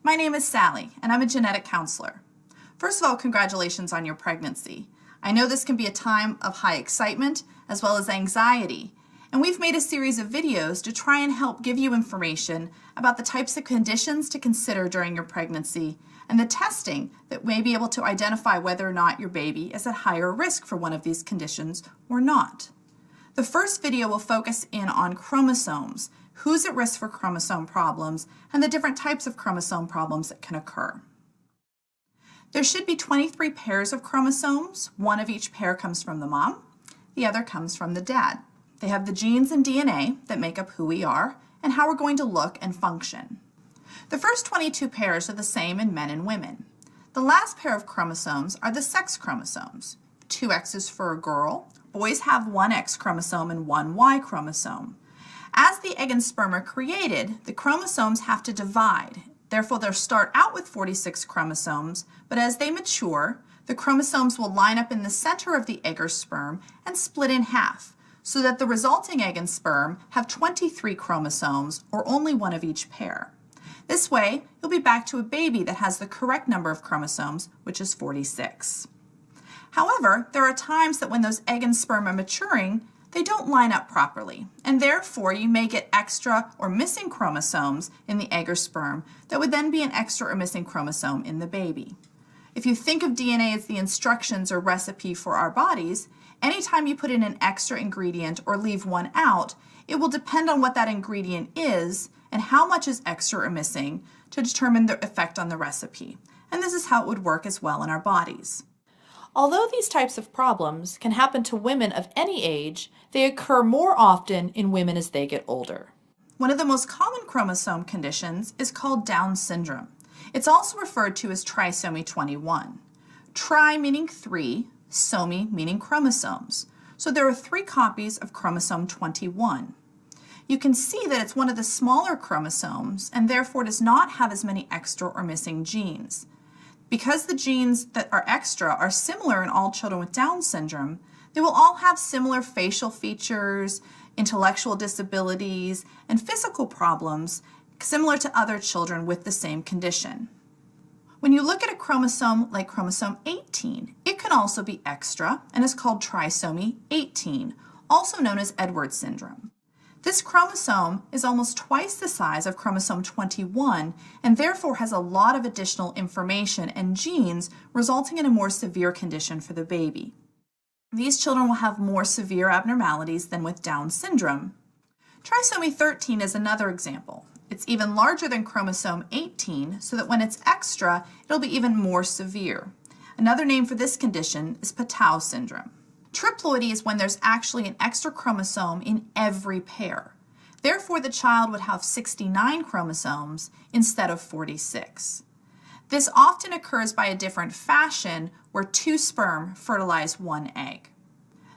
My name is Sally, and I'm a genetic counselor. First of all, congratulations on your pregnancy. I know this can be a time of high excitement as well as anxiety, and we've made a series of videos to try and help give you information about the types of conditions to consider during your pregnancy and the testing that may be able to identify whether or not your baby is at higher risk for one of these conditions or not. The first video will focus in on chromosomes, who's at risk for chromosome problems, and the different types of chromosome problems that can occur. There should be 23 pairs of chromosomes. One of each pair comes from the mom, the other comes from the dad. They have the genes and DNA that make up who we are and how we're going to look and function. The first 22 pairs are the same in men and women. The last pair of chromosomes are the sex chromosomes. 2 X's for a girl. Boys have 1 X chromosome and 1 Y chromosome. As the egg and sperm are created, the chromosomes have to divide. Therefore, they'll start out with 46 chromosomes, but as they mature, the chromosomes will line up in the center of the egg or sperm and split in half, so that the resulting egg and sperm have 23 chromosomes, or only one of each pair. This way, you'll be back to a baby that has the correct number of chromosomes, which is 46. However, there are times that when those egg and sperm are maturing, they don't line up properly, and therefore you may get extra or missing chromosomes in the egg or sperm that would then be an extra or missing chromosome in the baby. If you think of DNA as the instructions or recipe for our bodies, anytime you put in an extra ingredient or leave one out, it will depend on what that ingredient is and how much is extra or missing to determine the effect on the recipe. And this is how it would work as well in our bodies. Although these types of problems can happen to women of any age, they occur more often in women as they get older. One of the most common chromosome conditions is called Down syndrome. It's also referred to as trisomy 21. Tri meaning 3, somy meaning chromosomes. So there are 3 copies of chromosome 21. You can see that it's one of the smaller chromosomes and therefore does not have as many extra or missing genes. Because the genes that are extra are similar in all children with Down syndrome, they will all have similar facial features, intellectual disabilities, and physical problems similar to other children with the same condition. When you look at a chromosome like chromosome 18, it can also be extra and is called trisomy 18, also known as Edwards syndrome. This chromosome is almost twice the size of chromosome 21 and therefore has a lot of additional information and genes, resulting in a more severe condition for the baby. These children will have more severe abnormalities than with Down syndrome. Trisomy 13 is another example. It's even larger than chromosome 18, so that when it's extra, it'll be even more severe. Another name for this condition is Patau syndrome. Triploidy is when there's actually an extra chromosome in every pair. Therefore, the child would have 69 chromosomes instead of 46. This often occurs by a different fashion where 2 sperm fertilize 1 egg.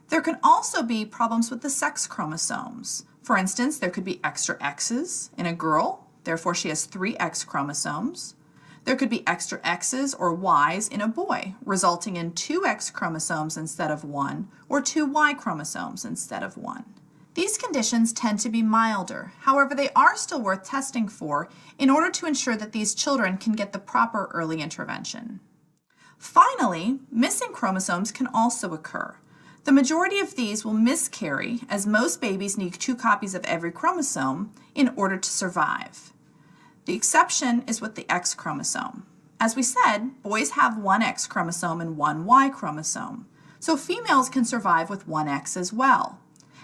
There can also be problems with the sex chromosomes. For instance, there could be extra X's in a girl, therefore she has 3 X chromosomes. There could be extra X's or Y's in a boy, resulting in 2 X chromosomes instead of 1, or 2 Y chromosomes instead of 1. These conditions tend to be milder. However, they are still worth testing for in order to ensure that these children can get the proper early intervention. Finally, missing chromosomes can also occur. The majority of these will miscarry, as most babies need 2 copies of every chromosome in order to survive. The exception is with the X chromosome. As we said, boys have 1 X chromosome and 1 Y chromosome, so females can survive with 1 X as well.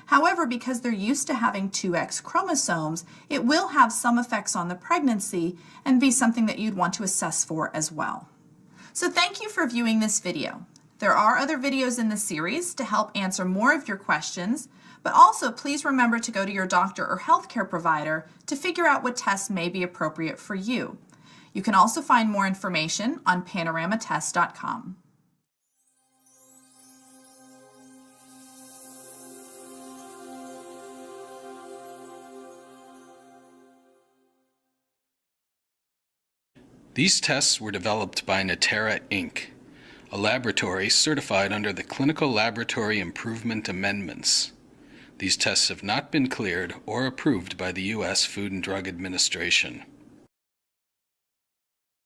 However, because they're used to having 2 X chromosomes, it will have some effects on the pregnancy and be something that you'd want to assess for as well. So thank you for viewing this video. There are other videos in the series to help answer more of your questions, but also please remember to go to your doctor or healthcare provider to figure out what tests may be appropriate for you. You can also find more information on panoramatest.com. These tests were developed by Natera Inc., a laboratory certified under the Clinical Laboratory Improvement Amendments. These tests have not been cleared or approved by the U.S. Food and Drug Administration.